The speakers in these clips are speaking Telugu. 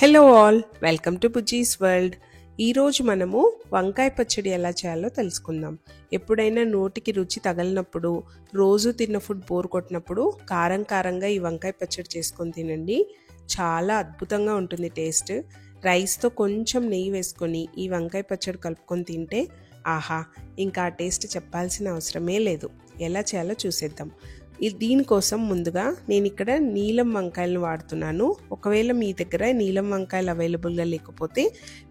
Hello all, welcome to బుజ్జీస్ world. ఈరోజు మనము వంకాయ పచ్చడి ఎలా చేయాలో తెలుసుకుందాం. ఎప్పుడైనా నోటికి రుచి తగలినప్పుడు, రోజు తిన్న ఫుడ్ బోర్ కొట్టినప్పుడు కారం కారంగా ఈ వంకాయ పచ్చడి చేసుకొని తినండి. చాలా అద్భుతంగా ఉంటుంది టేస్ట్. రైస్తో కొంచెం నెయ్యి వేసుకొని ఈ వంకాయ పచ్చడి కలుపుకొని తింటే ఆహా, ఇంకా ఆ టేస్ట్ చెప్పాల్సిన అవసరమే లేదు. ఎలా చేయాలో చూసేద్దాం. దీనికోసం ముందుగా నేను ఇక్కడ నీలం వంకాయలను వాడుతున్నాను. ఒకవేళ మీ దగ్గర నీలం వంకాయలు అవైలబుల్గా లేకపోతే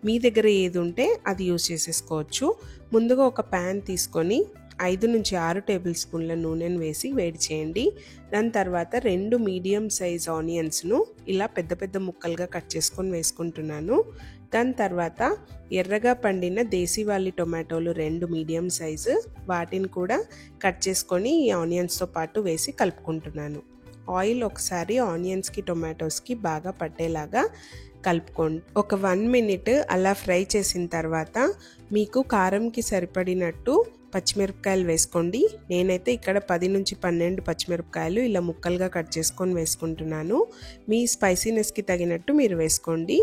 మీ దగ్గర ఏది ఉంటే అది యూజ్ చేసేసుకోవచ్చు. ముందుగా ఒక ప్యాన్ తీసుకొని 5 నుంచి 6 టేబుల్ స్పూన్ల నూనెను వేసి వేడి చేయండి. దాని తర్వాత 2 మీడియం సైజ్ ఆనియన్స్ను ఇలా పెద్ద పెద్ద ముక్కలుగా కట్ చేసుకొని వేసుకుంటున్నాను. దాని తర్వాత ఎర్రగా పండిన దేశీవాళీ టొమాటోలు 2 మీడియం సైజు, వాటిని కూడా కట్ చేసుకొని ఈ ఆనియన్స్తో పాటు వేసి కలుపుకుంటున్నాను. ఆయిల్ ఒకసారి ఆనియన్స్కి టొమాటోస్కి బాగా పట్టేలాగా కలుపుకోండి. ఒక 1 మినిట్ అలా ఫ్రై చేసిన తర్వాత మీకు కారంకి సరిపడినట్టు పచ్చిమిరపకాయలు వేసుకోండి. నేనైతే ఇక్కడ 10 నుంచి 12 పచ్చిమిరపకాయలు ఇలా ముక్కలుగా కట్ చేసుకొని వేసుకుంటున్నాను. మీ స్పైసీనెస్కి తగినట్టు మీరు వేసుకోండి.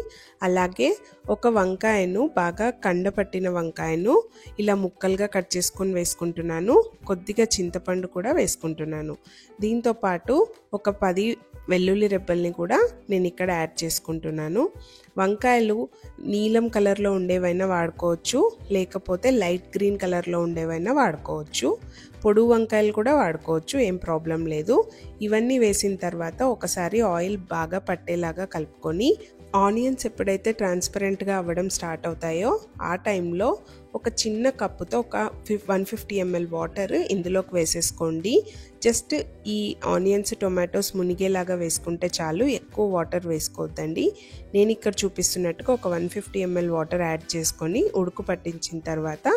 అలాగే ఒక వంకాయను, బాగా కండపట్టిన వంకాయను ఇలా ముక్కలుగా కట్ చేసుకొని వేసుకుంటున్నాను. కొద్దిగా చింతపండు కూడా వేసుకుంటున్నాను. దీంతో పాటు ఒక 10 వెల్లుల్లి రెబ్బల్ని కూడా నేను ఇక్కడ యాడ్ చేసుకుంటున్నాను. వంకాయలు నీలం కలర్లో ఉండేవైనా వాడుకోవచ్చు, లేకపోతే లైట్ గ్రీన్ కలర్లో ఉండేవైనా వాడుకోవచ్చు. పొడుగు వంకాయలు కూడా వాడుకోవచ్చు, ఏం ప్రాబ్లం లేదు. ఇవన్నీ వేసిన తర్వాత ఒకసారి ఆయిల్ బాగా పట్టేలాగా కలుపుకొని ఆనియన్స్ ఎప్పుడైతే ట్రాన్స్పరెంట్గా అవ్వడం స్టార్ట్ అవుతాయో ఆ టైంలో ఒక చిన్న కప్పుతో ఒక 150 ml వాటర్ ఇందులోకి వేసేసుకోండి. జస్ట్ ఈ ఆనియన్స్ టొమాటోస్ మునిగేలాగా వేసుకుంటే చాలు, ఎక్కువ వాటర్ వేసుకోవద్దండి. నేను ఇక్కడ చూపిస్తున్నట్టుగా ఒక 150 ml వాటర్ యాడ్ చేసుకొని ఉడుకు పట్టించిన తర్వాత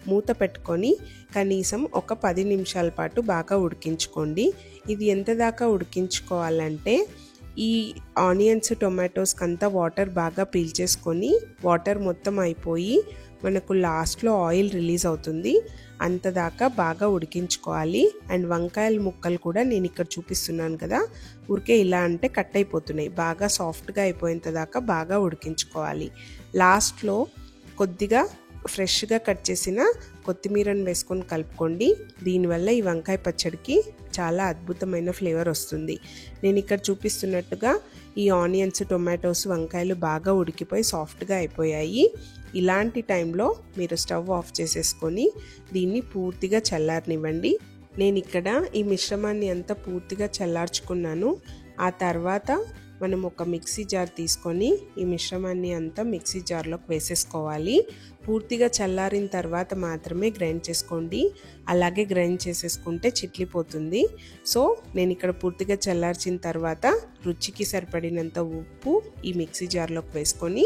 మూత పెట్టుకొని కనీసం ఒక 10 నిమిషాల పాటు బాగా ఉడికించుకోండి. ఇది ఎంత దాకా ఉడికించుకోవాలంటే ఈ ఆనియన్స్ టొమాటోస్కి అంతా వాటర్ బాగా పీల్చేసుకొని వాటర్ మొత్తం అయిపోయి మనకు లాస్ట్లో ఆయిల్ రిలీజ్ అవుతుంది. అంతదాకా బాగా ఉడికించుకోవాలి. అండ్ వంకాయల ముక్కలు కూడా నేను ఇక్కడ చూపిస్తున్నాను కదా, ఊరికే ఇలా అంటే కట్ అయిపోతున్నాయి. బాగా సాఫ్ట్గా అయిపోయేంత దాకా బాగా ఉడికించుకోవాలి. లాస్ట్లో కొద్దిగా ఫ్రెష్గా కట్ చేసిన కొత్తిమీరను వేసుకొని కలుపుకోండి. దీనివల్ల ఈ వంకాయ పచ్చడికి చాలా అద్భుతమైన ఫ్లేవర్ వస్తుంది. నేను ఇక్కడ చూపిస్తున్నట్టుగా ఈ ఆనియన్స్ టొమాటోస్ వంకాయలు బాగా ఉడికిపోయి సాఫ్ట్గా అయిపోయాయి. ఇలాంటి టైంలో మీరు స్టవ్ ఆఫ్ చేసేసుకొని దీన్ని పూర్తిగా చల్లారనివ్వండి. నేను ఇక్కడ ఈ మిశ్రమాన్ని అంతా పూర్తిగా చల్లార్చుకున్నాను. ఆ తర్వాత మనం ఒక మిక్సీ జార్ తీసుకొని ఈ మిశ్రమాన్ని అంతా మిక్సీ జార్లోకి వేసేసుకోవాలి. పూర్తిగా చల్లారిన తర్వాత మాత్రమే గ్రైండ్ చేసుకోండి. అలాగే గ్రైండ్ చేసేసుకుంటే చిట్లిపోతుంది. సో నేను ఇక్కడ పూర్తిగా చల్లార్చిన తర్వాత రుచికి సరిపడినంత ఉప్పు ఈ మిక్సీ జార్లోకి వేసుకొని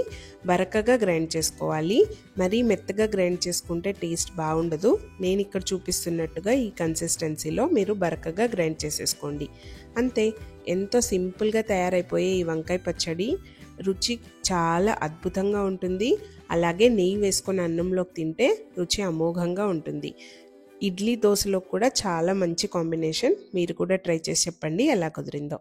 బరకగా గ్రైండ్ చేసుకోవాలి. మరీ మెత్తగా గ్రైండ్ చేసుకుంటే టేస్ట్ బాగుండదు. నేను ఇక్కడ చూపిస్తున్నట్టుగా ఈ కన్సిస్టెన్సీలో మీరు బరకగా గ్రైండ్ చేసేసుకోండి. అంతే, ఎంతో సింపుల్గా తయారైపోయే ఈ వంకాయ పచ్చడి రుచి చాలా అద్భుతంగా ఉంటుంది. అలాగే నెయ్యి వేసుకొని అన్నంలోకి తింటే రుచి అమోఘంగా ఉంటుంది. ఇడ్లీ దోశలో కూడా చాలా మంచి కాంబినేషన్. మీరు కూడా ట్రై చేసి చెప్పండి ఎలా కుదిరిందో.